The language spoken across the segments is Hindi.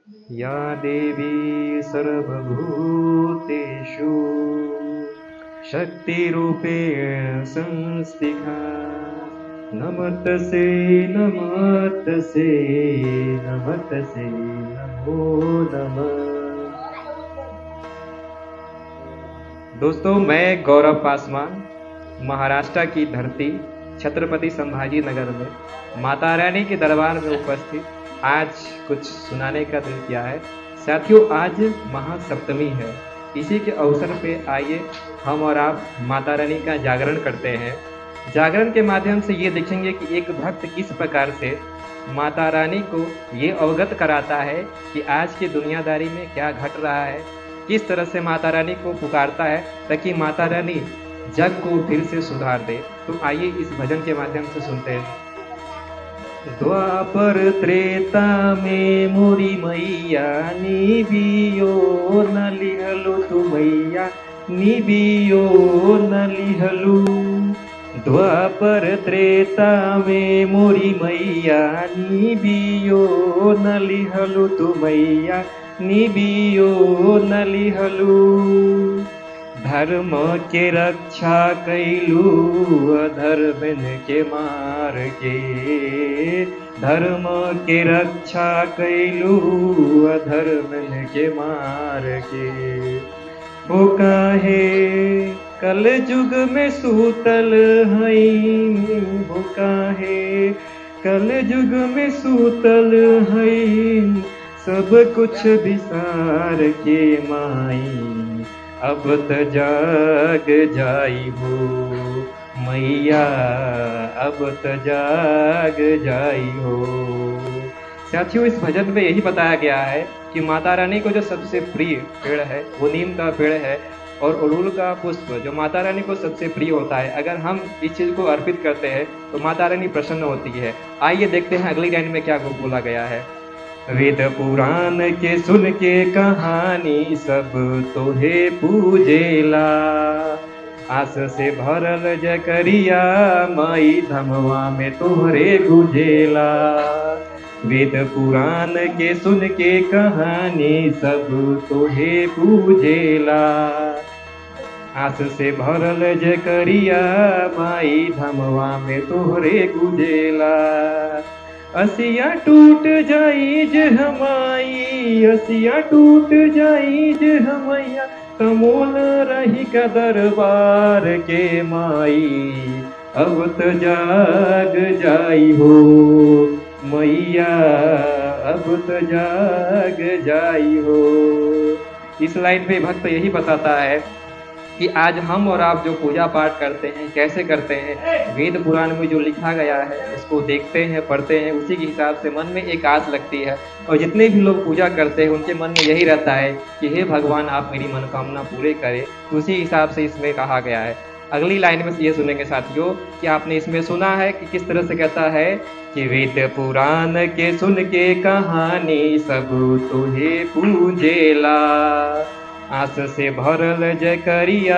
या देवी सर्वभूतेषु शक्तिरूपेण संस्थिता नमस्तसे नमस्तसे नमस्तसे नमो नमः। दोस्तों, मैं गौरव पासवान महाराष्ट्र की धरती छत्रपति संभाजी नगर में माता रानी के दरबार में उपस्थित आज कुछ सुनाने का दिल किया है। साथियों, आज महासप्तमी है। इसी के अवसर पे आइए हम और आप माता रानी का जागरण करते हैं। जागरण के माध्यम से ये देखेंगे कि एक भक्त किस प्रकार से माता रानी को ये अवगत कराता है कि आज की दुनियादारी में क्या घट रहा है, किस तरह से माता रानी को पुकारता है ताकि माता रानी जग को फिर से सुधार दे। तो आइए इस भजन के माध्यम से सुनते हैं। द्वापर त्रेता में मोरी मैया निबियो न लिहलो तू मैया निबियो न लिहलू। द्वापर त्रेता में मोरी मैया निबियो न लिहलो तू मैया निबियो न लिहलू। धर्म के रक्षा कैलू अधर्मन के मार के। धर्म के रक्षा कैलू अधर्मन के मार के। वो काहे कल युग में सूतल हई। वो काहे कल युग में सूतल हई। सब कुछ विसार के माई अब त जाग जाई हो मैया अब त जाग जाई हो। साथियों, इस भजन में यही बताया गया है कि माता रानी को जो सबसे प्रिय पेड़ है वो नीम का पेड़ है और अड़हुल का पुष्प जो माता रानी को सबसे प्रिय होता है। अगर हम इस चीज को अर्पित करते हैं तो माता रानी प्रसन्न होती है। आइए देखते हैं अगली लाइन में क्या बोला गया है। वेद पुराण के सुन के कहानी सब तोहे पूजेला। आस से भरल जकरिया माई धमवा में तोहरे गुजेला। वेद पुराण के सुन के कहानी सब तोहे पूजेला। आस से भरल जकरिया माई धमवा में तोहरे गुजेला। असिया टूट जाई जे हमाई असिया टूट जाई जे हमैया तमोल रही का दरबार के माई अब त जाग जाई हो मैया अब त जाग जाई हो। इस लाइन पे भक्त यही बताता है कि आज हम और आप जो पूजा पाठ करते हैं कैसे करते हैं, वेद पुराण में जो लिखा गया है उसको देखते हैं पढ़ते हैं, उसी के हिसाब से मन में एक आस लगती है। और जितने भी लोग पूजा करते हैं उनके मन में यही रहता है कि हे भगवान आप मेरी मनोकामना पूरे करें। उसी हिसाब से इसमें कहा गया है। अगली लाइन में ये सुनेंगे साथियों कि आपने इसमें सुना है कि किस तरह से कहता है कि वेद पुराण के सुन के कहानी सब तुहे पूजेला। आस से भरल जकरिया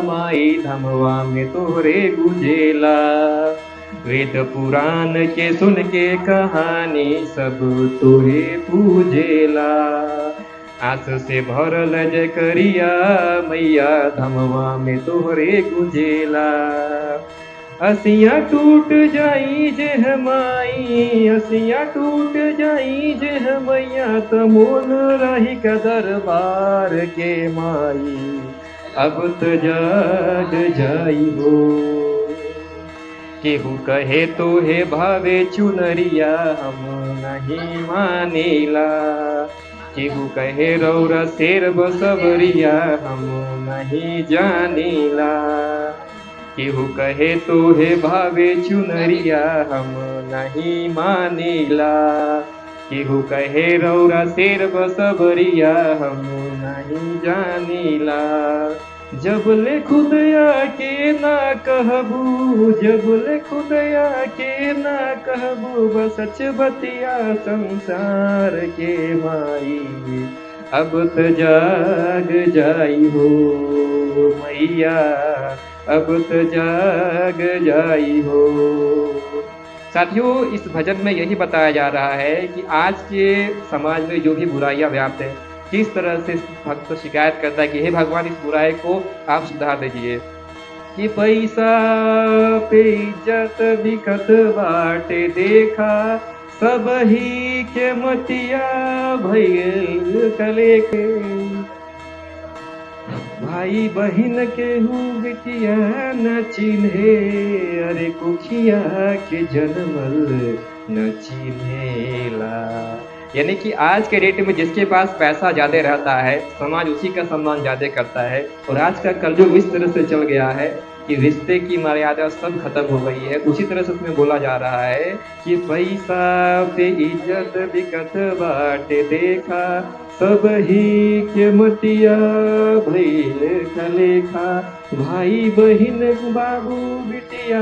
माई धमवा में तोहरे गुजेला। वेद पुराण के सुन के कहानी सब तोहे पूजेला। आस से भरल जकरिया मैया धमवा में तोहरे गुजेला। असिया टूट जाई जे हमाई असिया टूट जाई जे हमैया तमोल रही का दरबार के माई अब त जाग जाई हो। केहू कहे तो हे भावे चुनरिया हम नहीं मानेला। केहू कहे रौरा शेर बसवरिया हम नहीं जानेला। केहू कहे तो हे भावे चुनरिया हम नहीं मानेला। केहू कहे रौरा शेर बसवरिया हम नहीं जानेला। जब ले खुद आके ना कहबू जब ले खुद आके ना कहबू बसच बतिया संसार के माई अब त जाग जाई हो मैया अब त जाग जाई हो। साथियों, इस भजन में यही बताया जा रहा है कि आज के समाज में जो भी बुराइयां व्याप्त है, किस तरह से भक्त शिकायत करता है कि हे भगवान, इस बुराई को आप सुधार दीजिए। कि पैसा पे इज्जत बिकत बाटे देखा, सब ही के मटिया भइल कले के। भाई बहन के हूँ बिटिया न चिन्हे, अरे कुखिया के जन्मल न चिन्हेला। यानी कि आज के डेट में जिसके पास पैसा ज्यादा रहता है, समाज उसी का सम्मान ज्यादा करता है। और आज का कलयुग इस तरह से चल गया है कि रिश्ते की मर्यादा सब खत्म हो गई है। उसी तरह से उसमें बोला जा रहा है कि पैसा पे इज्जत बिकत बाटे देखा, सब ही के मटिया भइल कलेखा। भाई बहिन बाबू बिटिया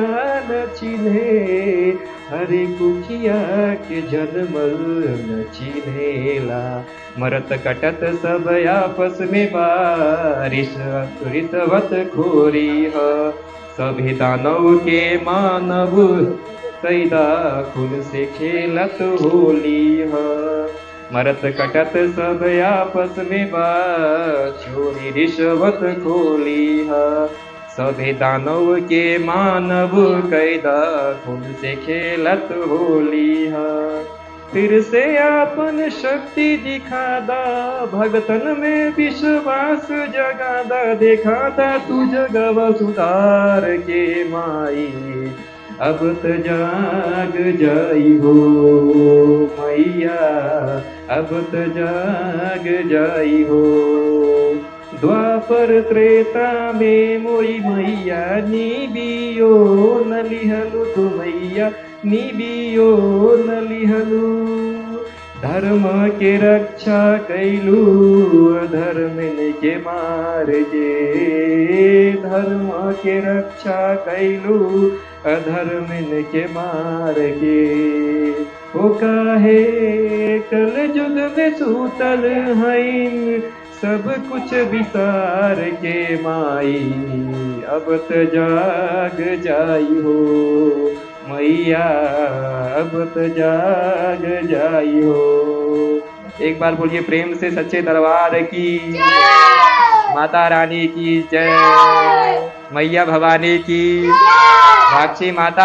न चिन्हे, हरे कुखिया के जन्मल न चिन्हेला। मरत कटत सब आपस में बारिश, रिश्वत खोरी ह। सभी दानव के मानव कैदा खुल से खेलत होली ह। मरत कटत सब आपस में चोरी रिश्वत खोली है। सभी दानव के मानव कैदा खुद से खेलत होली है। फिर से आपन शक्ति दिखादा, भगतन में विश्वास जगादा। देखादा तू जगव सुधार के माई, अब त जाग जाई हो मैया, अब त जाग जाई हो। द्वापर त्रेता में मोरी मैया, निबियो न लिहलु तू मैया, निबियो न लिहलु। धर्म के रक्षा कैलू, धर्म के मार के। धर्म के रक्षा कैलू, अधर्म के मार के। ओ काहे कल युग में सूतल हईन, सब कुछ विसार के माई, अब त जाग जाई हो मैया, अब त जाग जाई हो। एक बार बोलिए प्रेम से सच्चे दरबार की जय। माता रानी की जय। मैया भवानी की, साक्षी माता।